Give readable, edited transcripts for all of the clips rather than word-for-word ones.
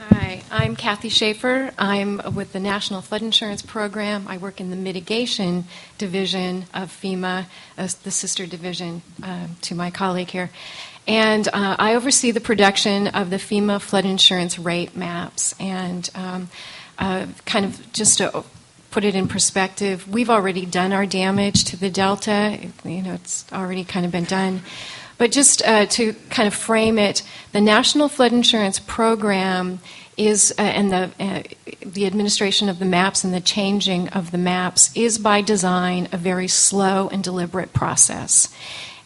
Hi, I'm Kathy Schaefer. I'm with the National Flood Insurance Program. I work in the mitigation division of FEMA, the sister division to my colleague here. And I oversee the production of the FEMA flood insurance rate maps. And kind of just to put it in perspective, we've already done our damage to the Delta. You know, it's already kind of been done. But just to kind of frame it, the National Flood Insurance Program is, and the administration of the maps and the changing of the maps is by design a very slow and deliberate process.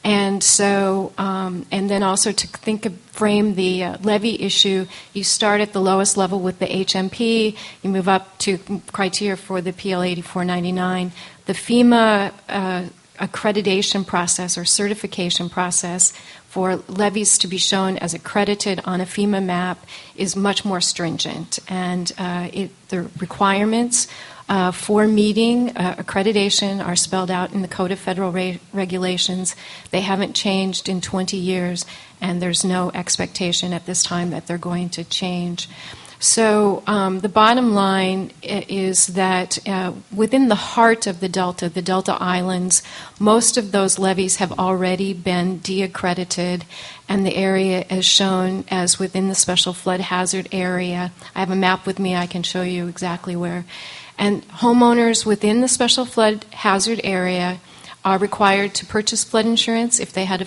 And so, and then also to frame the levy issue, you start at the lowest level with the HMP, you move up to criteria for the PL 8499. The FEMA accreditation process or certification process for levies to be shown as accredited on a FEMA map is much more stringent, and the requirements for meeting accreditation are spelled out in the Code of Federal Regulations. They haven't changed in 20 years, and there's no expectation at this time that they're going to change. So the bottom line is that within the heart of the Delta Islands, most of those levees have already been de-accredited, and the area is shown as within the special flood hazard area. I have a map with me. I can show you exactly where. And homeowners within the special flood hazard area are required to purchase flood insurance if they have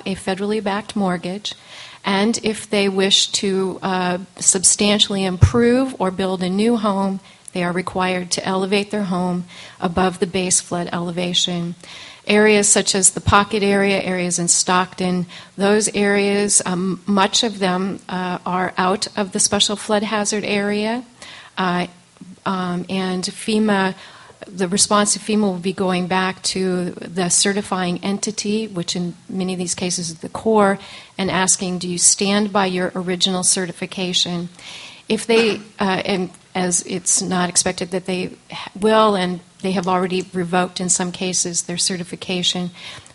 a federally backed mortgage, and if they wish to substantially improve or build a new home, they are required to elevate their home above the base flood elevation. Areas such as the Pocket area, areas in Stockton, those areas, much of them are out of the special flood hazard area, and FEMA, the response to FEMA will be going back to the certifying entity, which in many of these cases is the Corps, and asking, do you stand by your original certification? If they, and as it's not expected that they will, and they have already revoked in some cases their certification,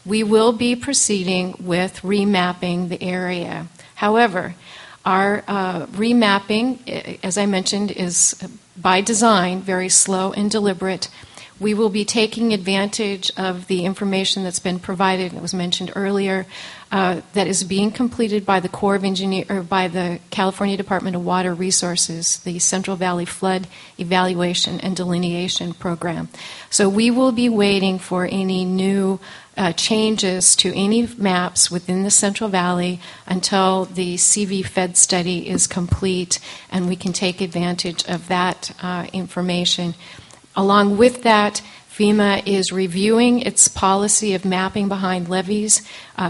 we will be proceeding with remapping the area. However, our remapping, as I mentioned, is by design very slow and deliberate. We will be taking advantage of the information that's been provided, that was mentioned earlier, that is being completed by the Corps of Engineers, or by the California Department of Water Resources, the Central Valley Flood Evaluation and Delineation Program. So we will be waiting for any new changes to any maps within the Central Valley until the CV Fed study is complete, and we can take advantage of that information. Along with that, FEMA is reviewing its policy of mapping behind levees.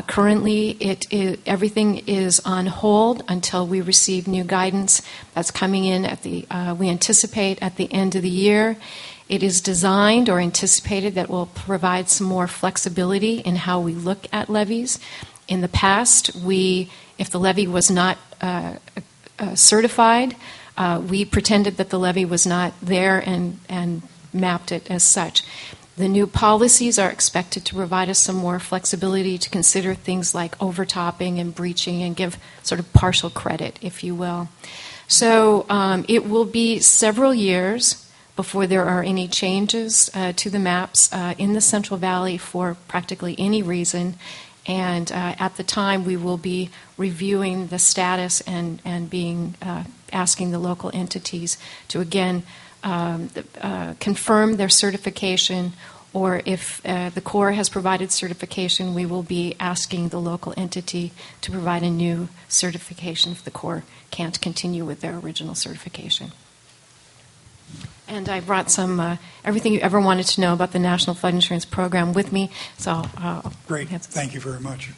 Currently, everything is on hold until we receive new guidance that's coming in we anticipate at the end of the year. It is designed or anticipated that will provide some more flexibility in how we look at levees. In the past, if the levee was not certified, we pretended that the levee was not there and mapped it as such. The new policies are expected to provide us some more flexibility to consider things like overtopping and breaching and give sort of partial credit, if you will. So it will be several years before there are any changes to the maps in the Central Valley for practically any reason. And at the time, we will be reviewing the status and asking the local entities to, again, confirm their certification, or if the Corps has provided certification, we will be asking the local entity to provide a new certification if the Corps can't continue with their original certification. And I brought some everything you ever wanted to know about the National Flood Insurance Program with me. So great. Thank you very much.